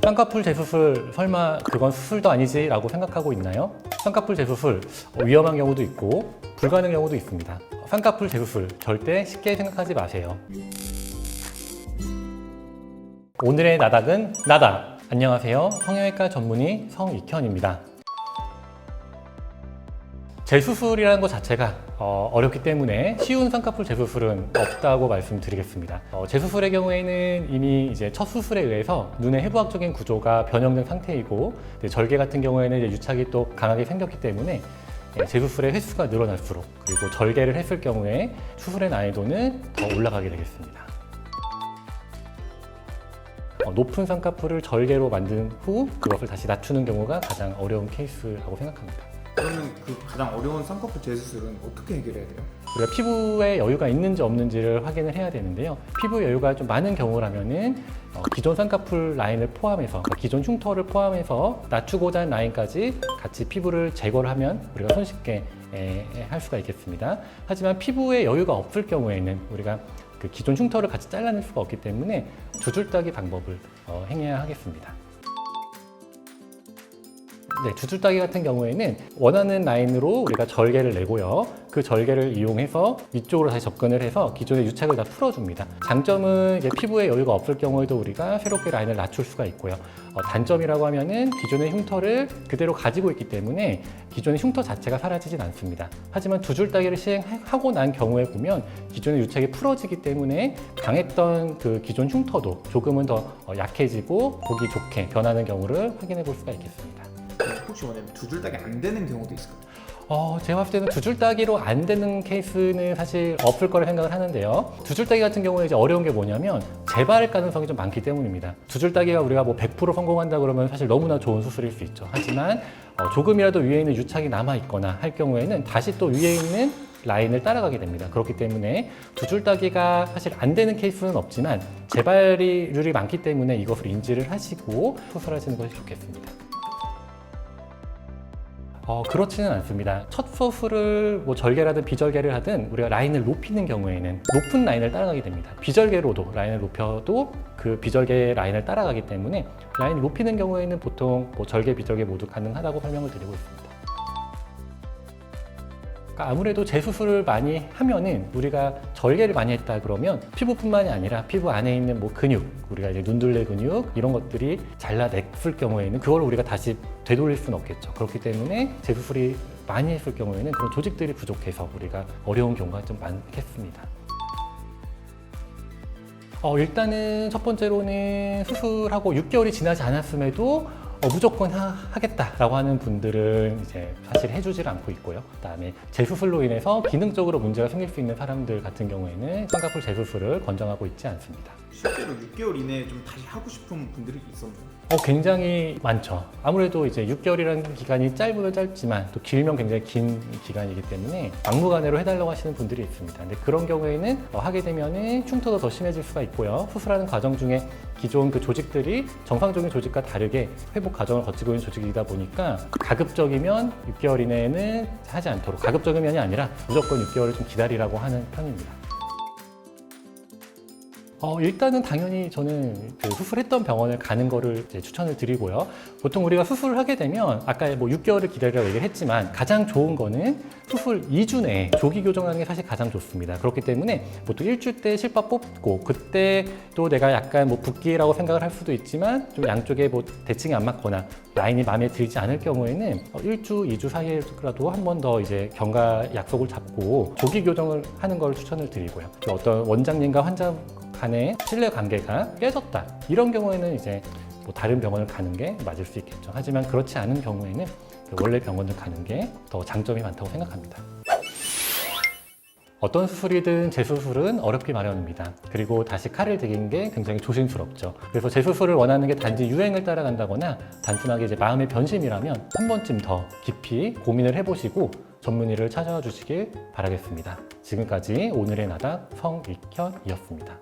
쌍꺼풀 재수술 설마 그건 수술도 아니지 라고 생각하고 있나요? 쌍꺼풀 재수술 위험한 경우도 있고 불가능한 경우도 있습니다. 쌍꺼풀 재수술 절대 쉽게 생각하지 마세요. 오늘의 나닥은 나닥! 안녕하세요. 성형외과 전문의 성익현입니다. 재수술이라는 것 자체가 어렵기 때문에 쉬운 쌍꺼풀 재수술은 없다고 말씀드리겠습니다. 재수술의 경우에는 이미 이제 첫 수술에 의해서 눈의 해부학적인 구조가 변형된 상태이고 절개 같은 경우에는 이제 유착이 또 강하게 생겼기 때문에 재수술의 횟수가 늘어날수록 그리고 절개를 했을 경우에 수술의 난이도는 더 올라가게 되겠습니다. 높은 쌍꺼풀을 절개로 만든 후 그것을 다시 낮추는 경우가 가장 어려운 케이스라고 생각합니다. 그러면 그 가장 어려운 쌍꺼풀 재수술은 어떻게 해결해야 돼요? 우리가 피부에 여유가 있는지 없는지를 확인을 해야 되는데요. 피부 여유가 좀 많은 경우라면은 기존 쌍꺼풀 라인을 포함해서 기존 흉터를 포함해서 낮추고자 하는 라인까지 같이 피부를 제거를 하면 우리가 손쉽게 할 수가 있겠습니다. 하지만 피부에 여유가 없을 경우에는 우리가 그 기존 흉터를 같이 잘라낼 수가 없기 때문에 두 줄 따기 방법을 행해야 하겠습니다. 네, 두 줄 따기 같은 경우에는 원하는 라인으로 우리가 절개를 내고요. 그 절개를 이용해서 위쪽으로 다시 접근을 해서 기존의 유착을 다 풀어줍니다. 장점은 이제 피부에 여유가 없을 경우에도 우리가 새롭게 라인을 낮출 수가 있고요. 단점이라고 하면은 기존의 흉터를 그대로 가지고 있기 때문에 기존의 흉터 자체가 사라지진 않습니다. 하지만 두 줄 따기를 시행하고 난 경우에 보면 기존의 유착이 풀어지기 때문에 강했던 그 기존 흉터도 조금은 더 약해지고 보기 좋게 변하는 경우를 확인해 볼 수가 있겠습니다. 혹시 원하면 두 줄 따기 안 되는 경우도 있을까요? 제가 봤을 때는 두 줄 따기로 안 되는 케이스는 사실 없을 거라 생각을 하는데요. 두 줄 따기 같은 경우에 이제 어려운 게 뭐냐면 재발 가능성이 좀 많기 때문입니다. 두 줄 따기가 우리가 뭐 100% 성공한다 그러면 사실 너무나 좋은 수술일 수 있죠. 하지만 조금이라도 위에 있는 유착이 남아 있거나 할 경우에는 다시 또 위에 있는 라인을 따라가게 됩니다. 그렇기 때문에 두 줄 따기가 사실 안 되는 케이스는 없지만 재발률이 많기 때문에 이것을 인지를 하시고 수술하시는 것이 좋겠습니다. 그렇지는 않습니다. 첫 수술을 뭐 절개라든 비절개를 하든 우리가 라인을 높이는 경우에는 높은 라인을 따라가게 됩니다. 비절개로도 라인을 높여도 그 비절개 라인을 따라가기 때문에 라인을 높이는 경우에는 보통 뭐 절개, 비절개 모두 가능하다고 설명을 드리고 있습니다. 아무래도 재수술을 많이 하면은 우리가 절개를 많이 했다 그러면 피부뿐만이 아니라 피부 안에 있는 뭐 근육, 우리가 이제 눈둘레 근육 이런 것들이 잘라냈을 경우에는 그걸 우리가 다시 되돌릴 수는 없겠죠. 그렇기 때문에 재수술이 많이 했을 경우에는 그런 조직들이 부족해서 우리가 어려운 경우가 좀 많겠습니다. 일단은 첫 번째로는 수술하고 6개월이 지나지 않았음에도 무조건 하겠다라고 하는 분들은 이제 사실 해주질 않고 있고요. 그다음에 재수술로 인해서 기능적으로 문제가 생길 수 있는 사람들 같은 경우에는 쌍꺼풀 재수술을 권장하고 있지 않습니다. 실제로 6개월 이내에 좀 다시 하고 싶은 분들이 있었나요? 굉장히 많죠. 아무래도 이제 6개월이라는 기간이 짧으면 짧지만 또 길면 굉장히 긴 기간이기 때문에 막무가내로 해달라고 하시는 분들이 있습니다. 근데 그런 경우에는 하게 되면은 흉터도 더 심해질 수가 있고요. 수술하는 과정 중에 기존 그 조직들이 정상적인 조직과 다르게 회복 과정을 거치고 있는 조직이다 보니까 가급적이면 6개월 이내에는 하지 않도록, 가급적이면이 아니라 무조건 6개월을 좀 기다리라고 하는 편입니다. 일단은 당연히 저는 그 수술했던 병원을 가는 거를 이제 추천을 드리고요. 보통 우리가 수술을 하게 되면 아까 뭐 6개월을 기다리라고 얘기를 했지만 가장 좋은 거는 수술 2주 내에 조기 교정하는 게 사실 가장 좋습니다. 그렇기 때문에 보통 1주 때 실밥 뽑고 그때 또 내가 약간 뭐 붓기라고 생각을 할 수도 있지만 좀 양쪽에 뭐 대칭이 안 맞거나 라인이 마음에 들지 않을 경우에는 1주, 2주 사이에라도 한 번 더 이제 경과 약속을 잡고 조기 교정을 하는 걸 추천을 드리고요. 또 어떤 원장님과 환자 간의 신뢰 관계가 깨졌다. 이런 경우에는 이제 뭐 다른 병원을 가는 게 맞을 수 있겠죠. 하지만 그렇지 않은 경우에는 원래 병원을 가는 게 더 장점이 많다고 생각합니다. 어떤 수술이든 재수술은 어렵기 마련입니다. 그리고 다시 칼을 들이는 게 굉장히 조심스럽죠. 그래서 재수술을 원하는 게 단지 유행을 따라간다거나 단순하게 이제 마음의 변심이라면 한 번쯤 더 깊이 고민을 해보시고 전문의를 찾아와 주시길 바라겠습니다. 지금까지 오늘의 나닥 성익현이었습니다.